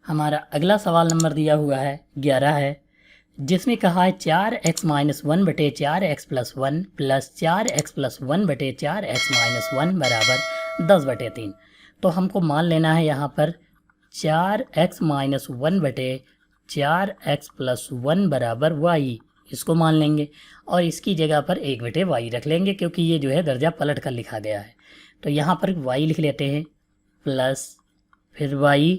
हमारा अगला सवाल नंबर दिया हुआ है 11 है, जिसमें कहा है 4x माइनस 1 बटे 4x plus 1 plus 4x plus 1 बटे 4x माइनस 1 बराबर 10 बटे 3। तो हमको मान लेना है यहाँ पर 4x माइनस 1 बटे 4x प्लस 1 बराबर y, इसको मान लेंगे और इसकी जगह पर 1 बटे y रख लेंगे, क्योंकि ये जो है दर्जा पलट कर लिखा गया है। तो यहाँ पर y लिख लेते हैं प्लस फिर y,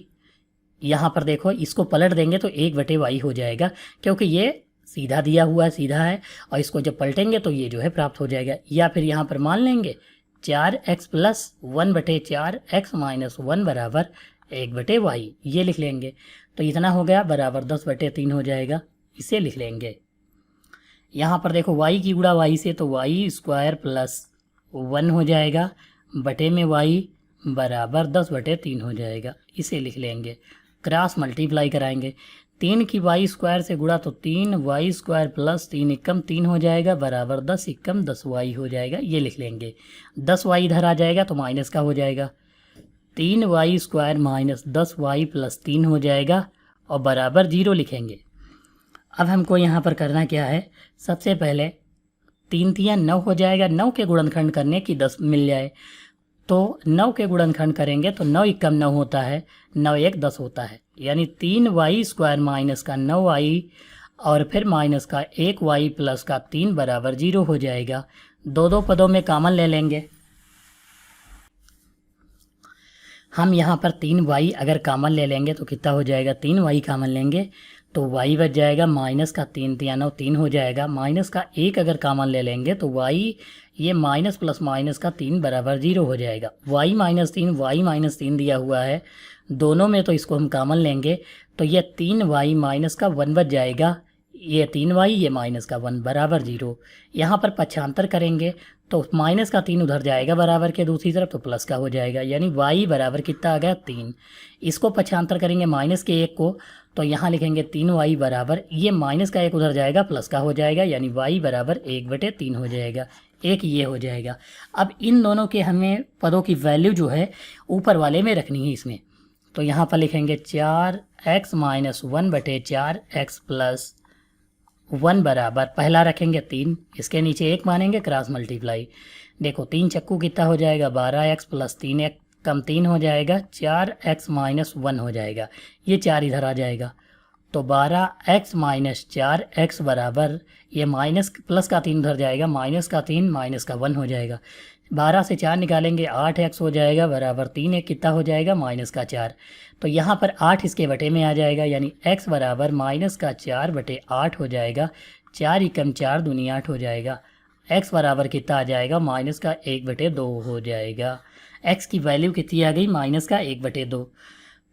यहाँ पर देखो इसको पलट देंगे तो 1 बटे y हो जाएगा, क्योंकि ये सीधा दिया हुआ है, सीधा है, और इसको जब पलटेंगे तो ये जो है प्राप्त हो जाएगा। या फिर यहाँ पर मान लेंगे 4x प्लस 1 बटे 4x माइनस 1 बराबर 1 बटे y, ये लिख लेंगे। तो इतना हो गया बराबर 10 बटे 3 हो जाएगा, इसे लिख लेंगे। यहाँ पर देखो y की गुणा y से, तो y स्क्वायर प्लस 1 हो जाएगा बटे में y बराबर 10 बटे 3 हो जाएगा, इसे लिख लेंगे। क्रॉस मल्टीप्लाई कराएंगे, 3 की y स्क्वायर से गुणा तो 3y स्क्वायर प्लस 3 एकम 3 हो जाएगा बराबर 10 एकम 10y हो जाएगा, ये लिख लेंगे। 10y इधर आ जाएगा तो माइनस का हो जाएगा, 3y square minus 10y plus 3 हो जाएगा और बराबर 0 लिखेंगे। अब हमको यहाँ पर करना क्या है, सबसे पहले 3 तिया 9 हो जाएगा, 9 के गुणनखंड करने की 10 मिल जाए, तो 9 के गुणनखंड करेंगे तो 9 एकम 9 होता है, 9 एक 10 होता है, यानी 3y स्क्वायर माइनस का 9y और फिर माइनस का 1y प्लस का 3 बराबर 0 हो जाएगा। दो पदों में कॉमन ले लेंगे। हम यहाँ पर 3y अगर कॉमन ले लेंगे तो कितना हो जाएगा, 3y कॉमन लेंगे तो y बच जाएगा माइनस का 3 तिया 9 3 हो जाएगा, माइनस का 1 अगर कॉमन ले लेंगे तो y ये माइनस प्लस माइनस का 3 बराबर 0 हो जाएगा। y माइनस 3 दिया हुआ है दोनों में, तो इसको हम कॉमन लेंगे तो ये 3y माइनस का 1 बच जाएगा, ये 3y ये माइनस का 1 बराबर 0। यहाँ पर पक्षांतर करेंगे तो माइनस का 3 उधर जाएगा बराबर के दूसरी तरफ, तो प्लस का हो जाएगा, यानी y बराबर कितना आ गया 3। इसको पक्षांतर करेंगे माइनस के 1 को, तो यहाँ लिखेंगे 3y बराबर, ये माइनस का 1 उधर जाएगा प्लस का हो जाएगा, यानी y बराबर 1 बटे 3 हो जाएगा, एक ये हो जाएगा। अब इन दोनों के हमें पदों की वैल्यू जो है ऊपर वाले में रखनी है इसमें, तो यहाँ पर लिखेंगे 4x माइनस 1 बटे 4x प्लस 1 बराबर, पहला रखेंगे 3, इसके नीचे 1 मानेंगे, क्रॉस मल्टीप्लाई। देखो 3 चक्कू कितना हो जाएगा, 12x प्लस 3x कम 3 हो जाएगा, 4x माइनस 1 हो जाएगा, ये 4 इधर आ जाएगा, तो 12x माइनस 4x बराबर, ये माइनस प्लस का 3 उधर जाएगा, माइनस का 3 माइनस का 1 हो जाएगा, 12 से 4 निकालेंगे 8x हो जाएगा बराबर 3 एक कितना हो जाएगा माइनस का 4। तो यहाँ पर 8 इसके बटे में आ जाएगा, यानी x बराबर माइनस का 4 बटे 8 हो जाएगा, 4 एकम 4 दूनी 8 हो जाएगा, x बराबर कितना आ जाएगा माइनस का 1 बटे 2 हो जाएगा। x की वैल्यू कितनी आ गई, माइनस का 1 बटे 2।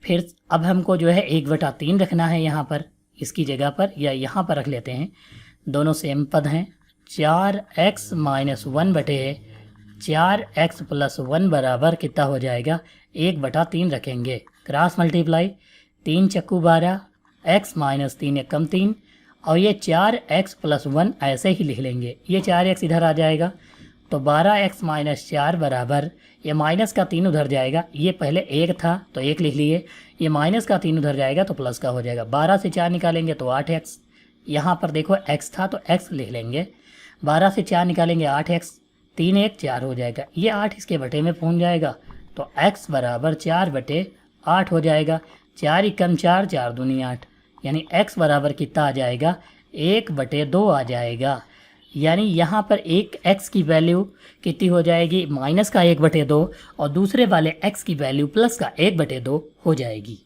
फिर अब हमको जो है 1 बटा 3 रखना है यहाँ पर, इसकी जगह पर, या यहाँ पर रख लेते हैं, दोनों सेम पद हैं। 4x माइनस 1 बटे 4x प्लस 1 बराबर कितना हो जाएगा, 1 बटा 3 रखेंगे, क्रॉस मल्टीप्लाई, 3 चक्कू 12, x माइनस 3 एक कम 3, और ये 4x प्लस 1 ऐसे ही लिख लेंगे, ये 4x इधर आ जाएगा, तो 12x माइनस 4 बराबर, ये माइनस का 3 उधर जाएगा, ये पहले 1 था तो 1 लिख लिए, ये माइनस का 3 उधर जाएगा तो प्लस का हो जाएगा, 12 से 4 निकालेंगे तो 8x, यहाँ पर देखो x था तो x लिख लेंगे, 12 से 4 निकालेंगे 8x, 3 एक 4 हो जाएगा, ये 8 इसके बटे में पहुँच जाएगा, तो x बराबर 4 बटे 8 हो जाएगा, 4 एकम 4 4 दूनी 8, यानी x बराबर कितना आ जाएगा, 1 बटे 2 आ जाएगा। यानी यहाँ पर एक x की वैल्यू कितनी हो जाएगी, माइनस का 1 बटे 2, और दूसरे वाले x की वैल्यू प्लस का 1 बटे 2 हो जाएगी।